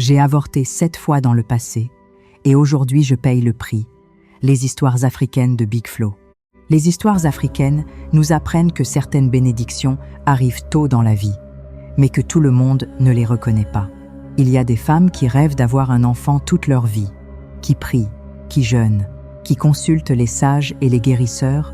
J'ai avorté 7 fois dans le passé, et aujourd'hui je paye le prix. Les histoires africaines de Big Flo. Les histoires africaines nous apprennent que certaines bénédictions arrivent tôt dans la vie, mais que tout le monde ne les reconnaît pas. Il y a des femmes qui rêvent d'avoir un enfant toute leur vie, qui prient, qui jeûnent, qui consultent les sages et les guérisseurs,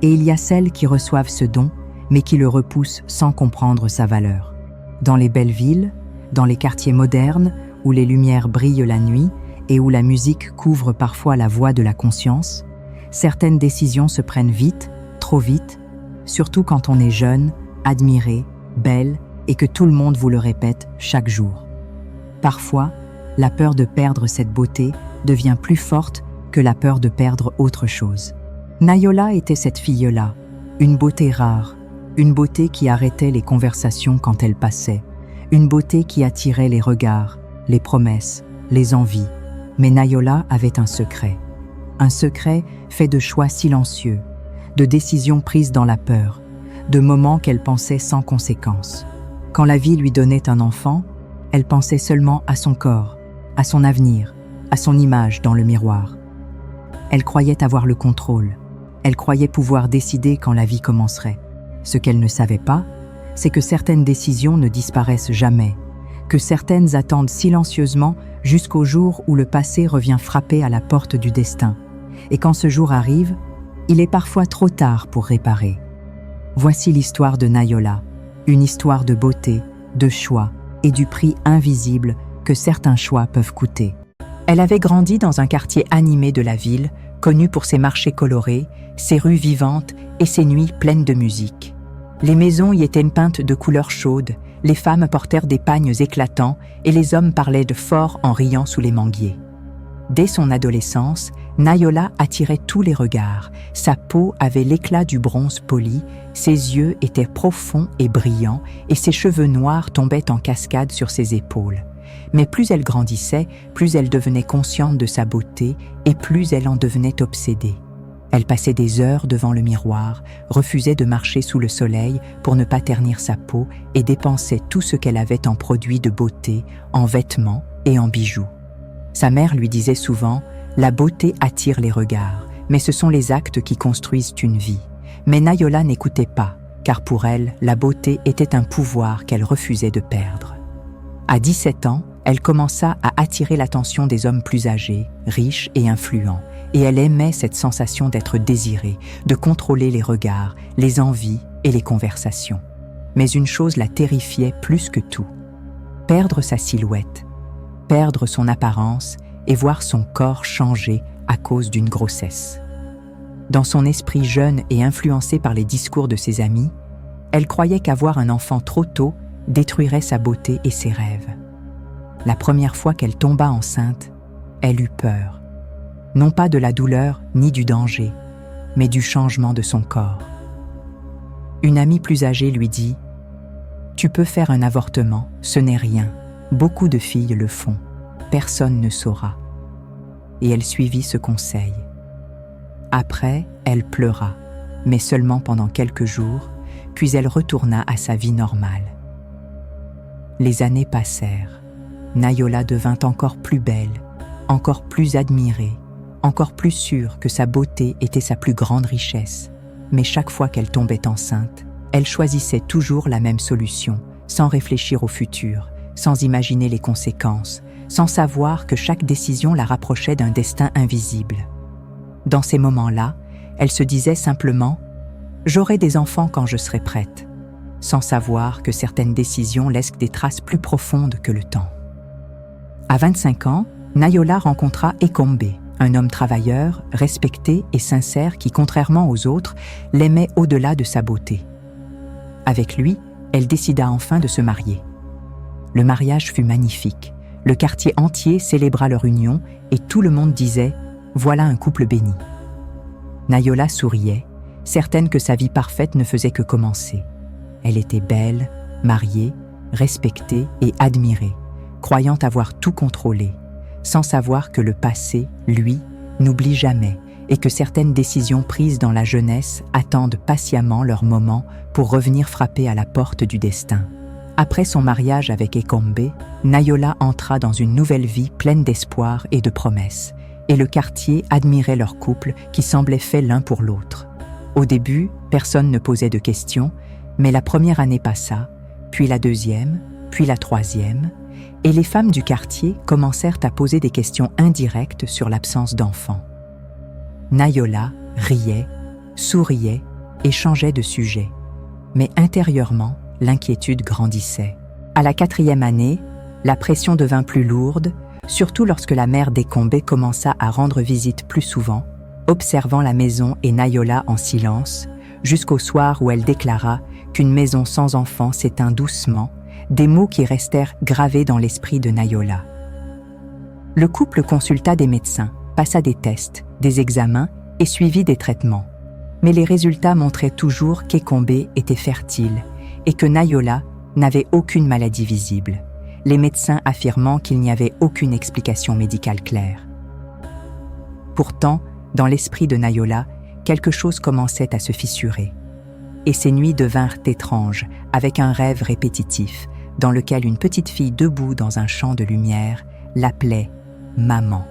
et il y a celles qui reçoivent ce don, mais qui le repoussent sans comprendre sa valeur. Dans les belles villes, dans les quartiers modernes, où les lumières brillent la nuit et où la musique couvre parfois la voix de la conscience, certaines décisions se prennent vite, trop vite, surtout quand on est jeune, admiré, belle et que tout le monde vous le répète chaque jour. Parfois, la peur de perdre cette beauté devient plus forte que la peur de perdre autre chose. Nayola était cette fille-là, une beauté rare, une beauté qui arrêtait les conversations quand elle passait, une beauté qui attirait les regards, les promesses, les envies. Mais Nayola avait un secret fait de choix silencieux, de décisions prises dans la peur, de moments qu'elle pensait sans conséquence. Quand la vie lui donnait un enfant, elle pensait seulement à son corps, à son avenir, à son image dans le miroir. Elle croyait avoir le contrôle, elle croyait pouvoir décider quand la vie commencerait. Ce qu'elle ne savait pas, c'est que certaines décisions ne disparaissent jamais, que certaines attendent silencieusement jusqu'au jour où le passé revient frapper à la porte du destin. Et quand ce jour arrive, il est parfois trop tard pour réparer. Voici l'histoire de Nayola, une histoire de beauté, de choix et du prix invisible que certains choix peuvent coûter. Elle avait grandi dans un quartier animé de la ville, connu pour ses marchés colorés, ses rues vivantes et ses nuits pleines de musique. Les maisons y étaient peintes de couleurs chaudes, les femmes portèrent des pagnes éclatants et les hommes parlaient de fort en riant sous les manguiers. Dès son adolescence, Nayola attirait tous les regards. Sa peau avait l'éclat du bronze poli, ses yeux étaient profonds et brillants et ses cheveux noirs tombaient en cascade sur ses épaules. Mais plus elle grandissait, plus elle devenait consciente de sa beauté et plus elle en devenait obsédée. Elle passait des heures devant le miroir, refusait de marcher sous le soleil pour ne pas ternir sa peau et dépensait tout ce qu'elle avait en produits de beauté, en vêtements et en bijoux. Sa mère lui disait souvent « La beauté attire les regards, mais ce sont les actes qui construisent une vie. » Mais Nayola n'écoutait pas, car pour elle, la beauté était un pouvoir qu'elle refusait de perdre. À 17 ans, elle commença à attirer l'attention des hommes plus âgés, riches et influents, et elle aimait cette sensation d'être désirée, de contrôler les regards, les envies et les conversations. Mais une chose la terrifiait plus que tout. Perdre sa silhouette, perdre son apparence et voir son corps changer à cause d'une grossesse. Dans son esprit jeune et influencé par les discours de ses amis, elle croyait qu'avoir un enfant trop tôt détruirait sa beauté et ses rêves. La première fois qu'elle tomba enceinte, elle eut peur. Non pas de la douleur ni du danger, mais du changement de son corps. Une amie plus âgée lui dit « Tu peux faire un avortement, ce n'est rien. Beaucoup de filles le font. Personne ne saura. » Et elle suivit ce conseil. Après, elle pleura, mais seulement pendant quelques jours, puis elle retourna à sa vie normale. Les années passèrent. Nayola devint encore plus belle, encore plus admirée, encore plus sûre que sa beauté était sa plus grande richesse. Mais chaque fois qu'elle tombait enceinte, elle choisissait toujours la même solution, sans réfléchir au futur, sans imaginer les conséquences, sans savoir que chaque décision la rapprochait d'un destin invisible. Dans ces moments-là, elle se disait simplement « J'aurai des enfants quand je serai prête », sans savoir que certaines décisions laissent des traces plus profondes que le temps. À 25 ans, Nayola rencontra Ekombe, un homme travailleur, respecté et sincère qui, contrairement aux autres, l'aimait au-delà de sa beauté. Avec lui, elle décida enfin de se marier. Le mariage fut magnifique. Le quartier entier célébra leur union et tout le monde disait « Voilà un couple béni ». Nayola souriait, certaine que sa vie parfaite ne faisait que commencer. Elle était belle, mariée, respectée et admirée, croyant avoir tout contrôlé, sans savoir que le passé, lui, n'oublie jamais et que certaines décisions prises dans la jeunesse attendent patiemment leur moment pour revenir frapper à la porte du destin. Après son mariage avec Ekombe, Nayola entra dans une nouvelle vie pleine d'espoir et de promesses, et le quartier admirait leur couple qui semblait fait l'un pour l'autre. Au début, personne ne posait de questions, mais la première année passa, puis la deuxième, puis la troisième, et les femmes du quartier commencèrent à poser des questions indirectes sur l'absence d'enfants. Nayola riait, souriait et changeait de sujet, mais intérieurement, l'inquiétude grandissait. À la 4e année, la pression devint plus lourde, surtout lorsque la mère d'Ekombe commença à rendre visite plus souvent, observant la maison et Nayola en silence, jusqu'au soir où elle déclara qu'une maison sans enfants s'éteint doucement, des mots qui restèrent gravés dans l'esprit de Nayola. Le couple consulta des médecins, passa des tests, des examens et suivit des traitements. Mais les résultats montraient toujours qu'Ekombe était fertile et que Nayola n'avait aucune maladie visible, les médecins affirmant qu'il n'y avait aucune explication médicale claire. Pourtant, dans l'esprit de Nayola, quelque chose commençait à se fissurer. Et ces nuits devinrent étranges, avec un rêve répétitif, dans lequel une petite fille debout dans un champ de lumière l'appelait « maman »,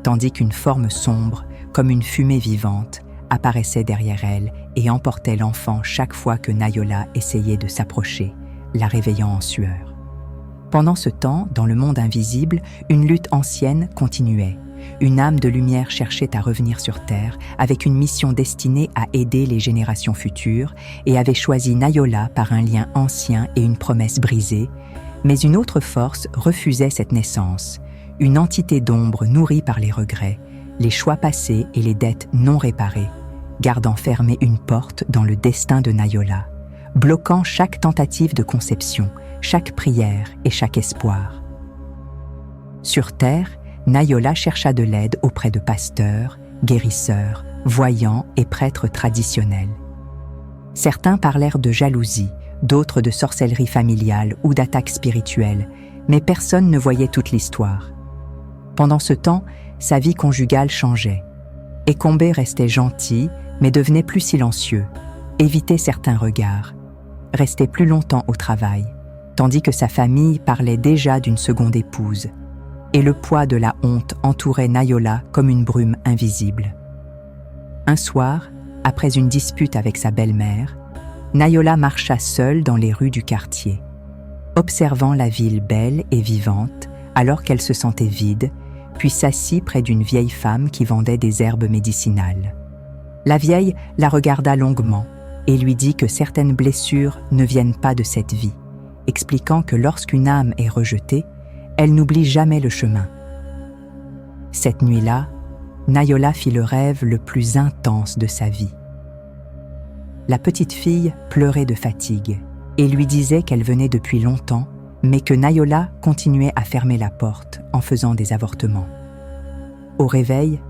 tandis qu'une forme sombre, comme une fumée vivante, apparaissait derrière elle et emportait l'enfant chaque fois que Nayola essayait de s'approcher, la réveillant en sueur. Pendant ce temps, dans le monde invisible, une lutte ancienne continuait. Une âme de lumière cherchait à revenir sur Terre avec une mission destinée à aider les générations futures et avait choisi Nayola par un lien ancien et une promesse brisée, mais une autre force refusait cette naissance, une entité d'ombre nourrie par les regrets, les choix passés et les dettes non réparées, gardant fermée une porte dans le destin de Nayola, bloquant chaque tentative de conception, chaque prière et chaque espoir. Sur Terre, Nayola chercha de l'aide auprès de pasteurs, guérisseurs, voyants et prêtres traditionnels. Certains parlèrent de jalousie, d'autres de sorcellerie familiale ou d'attaques spirituelles, mais personne ne voyait toute l'histoire. Pendant ce temps, sa vie conjugale changeait. Ekombe restait gentil, mais devenait plus silencieux, évitait certains regards, restait plus longtemps au travail, tandis que sa famille parlait déjà d'une seconde épouse, et le poids de la honte entourait Nayola comme une brume invisible. Un soir, après une dispute avec sa belle-mère, Nayola marcha seule dans les rues du quartier, observant la ville belle et vivante alors qu'elle se sentait vide, puis s'assit près d'une vieille femme qui vendait des herbes médicinales. La vieille la regarda longuement et lui dit que certaines blessures ne viennent pas de cette vie, expliquant que lorsqu'une âme est rejetée, elle n'oublie jamais le chemin. Cette nuit-là, Nayola fit le rêve le plus intense de sa vie. La petite fille pleurait de fatigue et lui disait qu'elle venait depuis longtemps, mais que Nayola continuait à fermer la porte en faisant des avortements. Au réveil,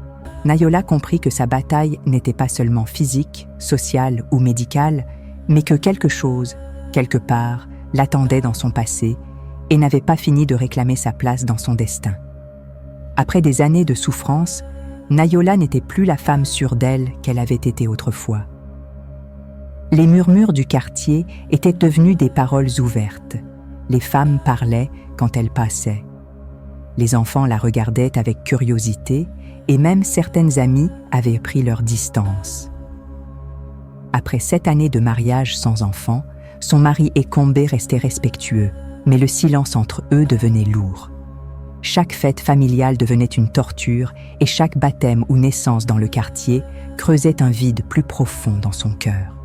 Nayola comprit que sa bataille n'était pas seulement physique, sociale ou médicale, mais que quelque chose, quelque part, l'attendait dans son passé et n'avait pas fini de réclamer sa place dans son destin. Après des années de souffrance, Nayola n'était plus la femme sûre d'elle qu'elle avait été autrefois. Les murmures du quartier étaient devenus des paroles ouvertes. Les femmes parlaient quand elle passait. Les enfants la regardaient avec curiosité et même certaines amies avaient pris leur distance. Après 7 années de mariage sans enfant, son mari Ekombe restait respectueux, mais le silence entre eux devenait lourd. Chaque fête familiale devenait une torture et chaque baptême ou naissance dans le quartier creusait un vide plus profond dans son cœur.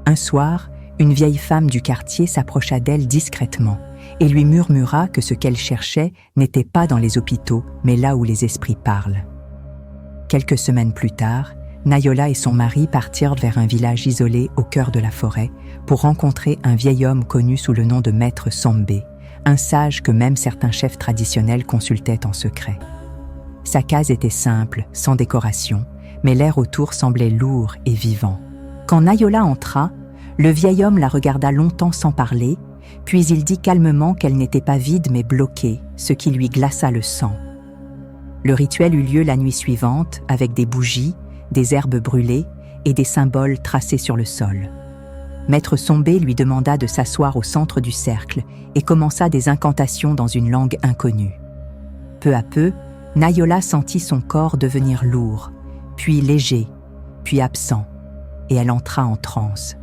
Un soir, une vieille femme du quartier s'approcha d'elle discrètement et lui murmura que ce qu'elle cherchait n'était pas dans les hôpitaux, mais là où les esprits parlent. Quelques semaines plus tard, Nayola et son mari partirent vers un village isolé au cœur de la forêt pour rencontrer un vieil homme connu sous le nom de Maître Sambé, un sage que même certains chefs traditionnels consultaient en secret. Sa case était simple, sans décoration, mais l'air autour semblait lourd et vivant. Quand Nayola entra, le vieil homme la regarda longtemps sans parler, puis il dit calmement qu'elle n'était pas vide mais bloquée, ce qui lui glaça le sang. Le rituel eut lieu la nuit suivante avec des bougies, des herbes brûlées et des symboles tracés sur le sol. Maître Sombé lui demanda de s'asseoir au centre du cercle et commença des incantations dans une langue inconnue. Peu à peu, Nayola sentit son corps devenir lourd, puis léger, puis absent, et elle entra en transe.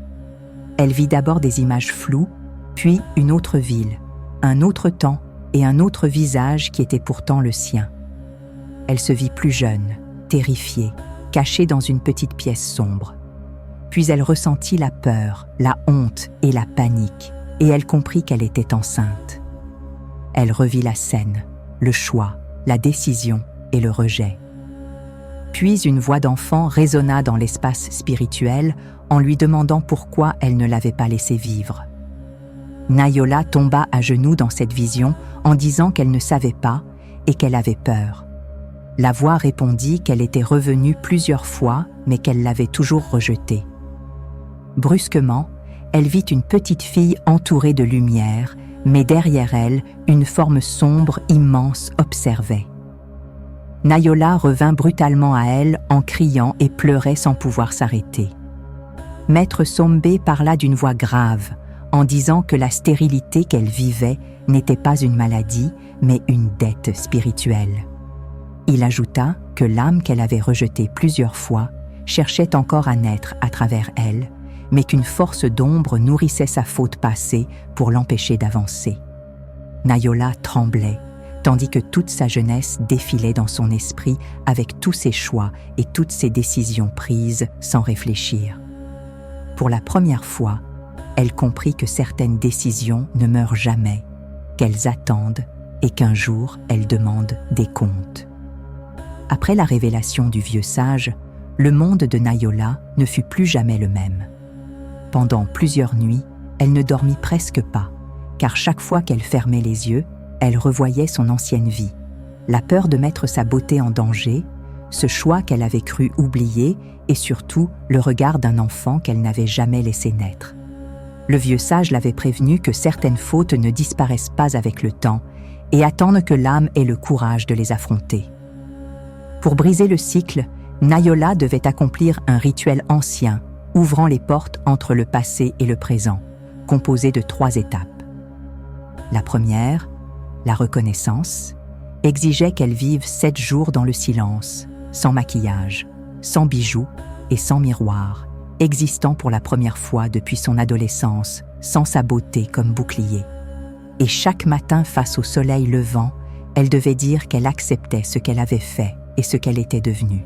Elle vit d'abord des images floues, puis une autre ville, un autre temps et un autre visage qui était pourtant le sien. Elle se vit plus jeune, terrifiée, cachée dans une petite pièce sombre. Puis elle ressentit la peur, la honte et la panique, et elle comprit qu'elle était enceinte. Elle revit la scène, le choix, la décision et le rejet. Puis une voix d'enfant résonna dans l'espace spirituel en lui demandant pourquoi elle ne l'avait pas laissé vivre. Nayola tomba à genoux dans cette vision en disant qu'elle ne savait pas et qu'elle avait peur. La voix répondit qu'elle était revenue plusieurs fois, mais qu'elle l'avait toujours rejetée. Brusquement, elle vit une petite fille entourée de lumière, mais derrière elle, une forme sombre, immense, observait. Nayola revint brutalement à elle en criant et pleurait sans pouvoir s'arrêter. Maître Sombé parla d'une voix grave, en disant que la stérilité qu'elle vivait n'était pas une maladie, mais une dette spirituelle. Il ajouta que l'âme qu'elle avait rejetée plusieurs fois cherchait encore à naître à travers elle, mais qu'une force d'ombre nourrissait sa faute passée pour l'empêcher d'avancer. Nayola tremblait, tandis que toute sa jeunesse défilait dans son esprit avec tous ses choix et toutes ses décisions prises sans réfléchir. Pour la première fois, elle comprit que certaines décisions ne meurent jamais, qu'elles attendent et qu'un jour elles demandent des comptes. Après la révélation du vieux sage, le monde de Nayola ne fut plus jamais le même. Pendant plusieurs nuits, elle ne dormit presque pas, car chaque fois qu'elle fermait les yeux, elle revoyait son ancienne vie, la peur de mettre sa beauté en danger, ce choix qu'elle avait cru oublier et surtout le regard d'un enfant qu'elle n'avait jamais laissé naître. Le vieux sage l'avait prévenu que certaines fautes ne disparaissent pas avec le temps et attendent que l'âme ait le courage de les affronter. Pour briser le cycle, Nayola devait accomplir un rituel ancien, ouvrant les portes entre le passé et le présent, composé de 3 étapes. La première, la reconnaissance, exigeait qu'elle vive 7 jours dans le silence, sans maquillage, sans bijoux et sans miroir, existant pour la première fois depuis son adolescence, sans sa beauté comme bouclier. Et chaque matin face au soleil levant, elle devait dire qu'elle acceptait ce qu'elle avait fait et ce qu'elle était devenue.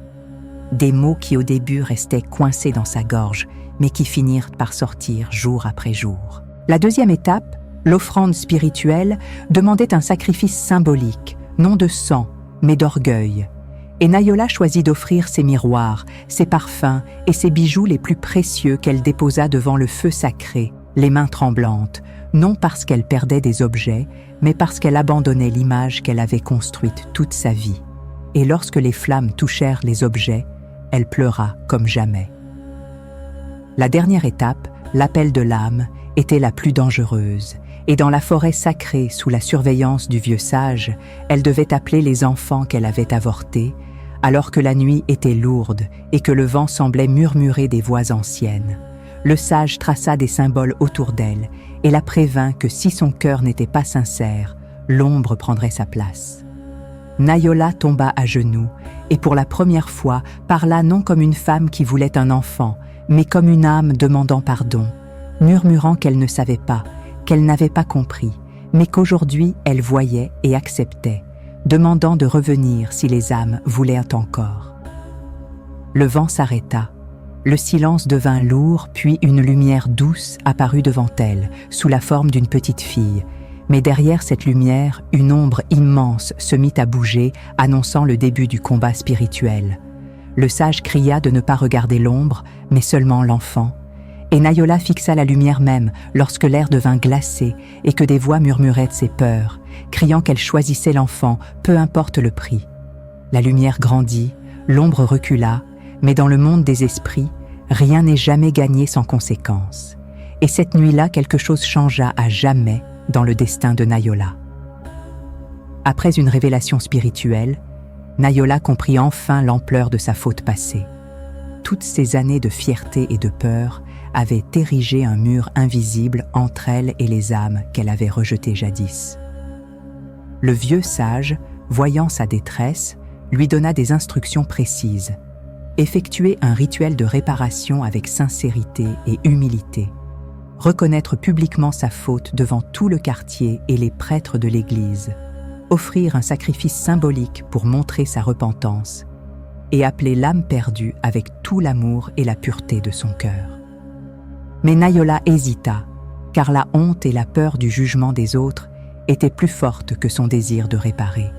Des mots qui au début restaient coincés dans sa gorge, mais qui finirent par sortir jour après jour. La deuxième étape, l'offrande spirituelle, demandait un sacrifice symbolique, non de sang, mais d'orgueil. Et Nayola choisit d'offrir ses miroirs, ses parfums et ses bijoux les plus précieux qu'elle déposa devant le feu sacré, les mains tremblantes, non parce qu'elle perdait des objets, mais parce qu'elle abandonnait l'image qu'elle avait construite toute sa vie. Et lorsque les flammes touchèrent les objets, elle pleura comme jamais. La dernière étape, l'appel de l'âme, était la plus dangereuse, et dans la forêt sacrée, sous la surveillance du vieux sage, elle devait appeler les enfants qu'elle avait avortés, alors que la nuit était lourde et que le vent semblait murmurer des voix anciennes. Le sage traça des symboles autour d'elle et la prévint que si son cœur n'était pas sincère, l'ombre prendrait sa place. Nayola tomba à genoux et pour la première fois parla non comme une femme qui voulait un enfant, mais comme une âme demandant pardon, murmurant qu'elle ne savait pas, qu'elle n'avait pas compris, mais qu'aujourd'hui elle voyait et acceptait, demandant de revenir si les âmes voulaient encore. Le vent s'arrêta, le silence devint lourd, puis une lumière douce apparut devant elle, sous la forme d'une petite fille. Mais derrière cette lumière, une ombre immense se mit à bouger, annonçant le début du combat spirituel. Le sage cria de ne pas regarder l'ombre, mais seulement l'enfant. Et Nayola fixa la lumière même lorsque l'air devint glacé et que des voix murmuraient de ses peurs, criant qu'elle choisissait l'enfant, peu importe le prix. La lumière grandit, l'ombre recula, mais dans le monde des esprits, rien n'est jamais gagné sans conséquence. Et cette nuit-là, quelque chose changea à jamais dans le destin de Nayola. Après une révélation spirituelle, Nayola comprit enfin l'ampleur de sa faute passée. Toutes ces années de fierté et de peur avait érigé un mur invisible entre elle et les âmes qu'elle avait rejetées jadis. Le vieux sage, voyant sa détresse, lui donna des instructions précises. Effectuer un rituel de réparation avec sincérité et humilité. Reconnaître publiquement sa faute devant tout le quartier et les prêtres de l'Église. Offrir un sacrifice symbolique pour montrer sa repentance. Et appeler l'âme perdue avec tout l'amour et la pureté de son cœur. Mais Nayola hésita, car la honte et la peur du jugement des autres étaient plus fortes que son désir de réparer.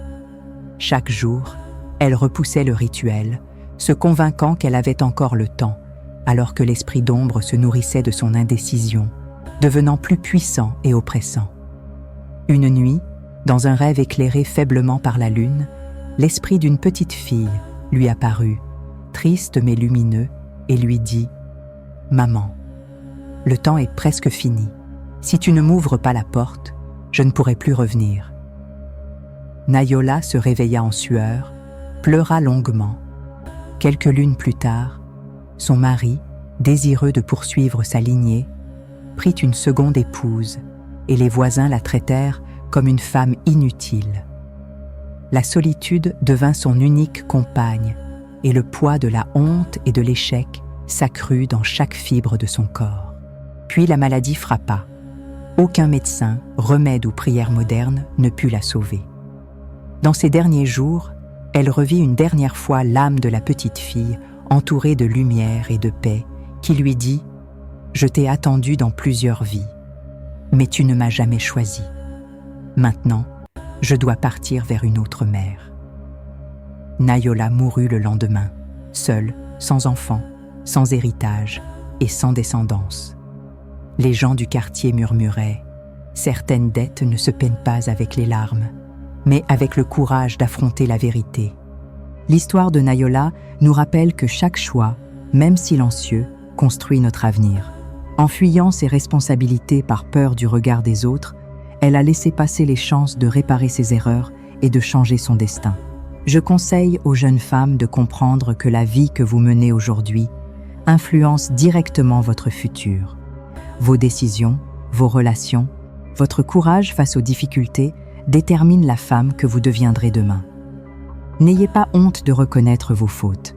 Chaque jour, elle repoussait le rituel, se convainquant qu'elle avait encore le temps, alors que l'esprit d'ombre se nourrissait de son indécision, devenant plus puissant et oppressant. Une nuit, dans un rêve éclairé faiblement par la lune, l'esprit d'une petite fille lui apparut, triste mais lumineux, et lui dit « Maman, le temps est presque fini. Si tu ne m'ouvres pas la porte, je ne pourrai plus revenir. » Nayola se réveilla en sueur, pleura longuement. Quelques lunes plus tard, son mari, désireux de poursuivre sa lignée, prit une seconde épouse et les voisins la traitèrent comme une femme inutile. La solitude devint son unique compagne et le poids de la honte et de l'échec s'accrut dans chaque fibre de son corps. Puis la maladie frappa. Aucun médecin, remède ou prière moderne ne put la sauver. Dans ces derniers jours, elle revit une dernière fois l'âme de la petite fille entourée de lumière et de paix qui lui dit « Je t'ai attendu dans plusieurs vies, mais tu ne m'as jamais choisi. Maintenant, je dois partir vers une autre mère. » Nayola mourut le lendemain, seule, sans enfant, sans héritage et sans descendance. Les gens du quartier murmuraient « Certaines dettes ne se peinent pas avec les larmes, mais avec le courage d'affronter la vérité. » L'histoire de Nayola nous rappelle que chaque choix, même silencieux, construit notre avenir. En fuyant ses responsabilités par peur du regard des autres, elle a laissé passer les chances de réparer ses erreurs et de changer son destin. Je conseille aux jeunes femmes de comprendre que la vie que vous menez aujourd'hui influence directement votre futur. Vos décisions, vos relations, votre courage face aux difficultés déterminent la femme que vous deviendrez demain. N'ayez pas honte de reconnaître vos fautes,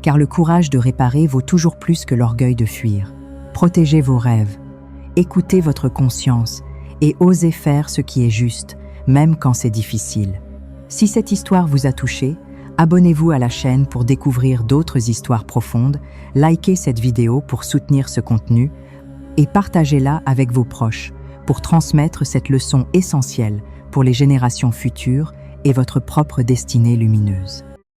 car le courage de réparer vaut toujours plus que l'orgueil de fuir. Protégez vos rêves, écoutez votre conscience et osez faire ce qui est juste, même quand c'est difficile. Si cette histoire vous a touché, abonnez-vous à la chaîne pour découvrir d'autres histoires profondes, likez cette vidéo pour soutenir ce contenu et partagez-la avec vos proches pour transmettre cette leçon essentielle pour les générations futures et votre propre destinée lumineuse.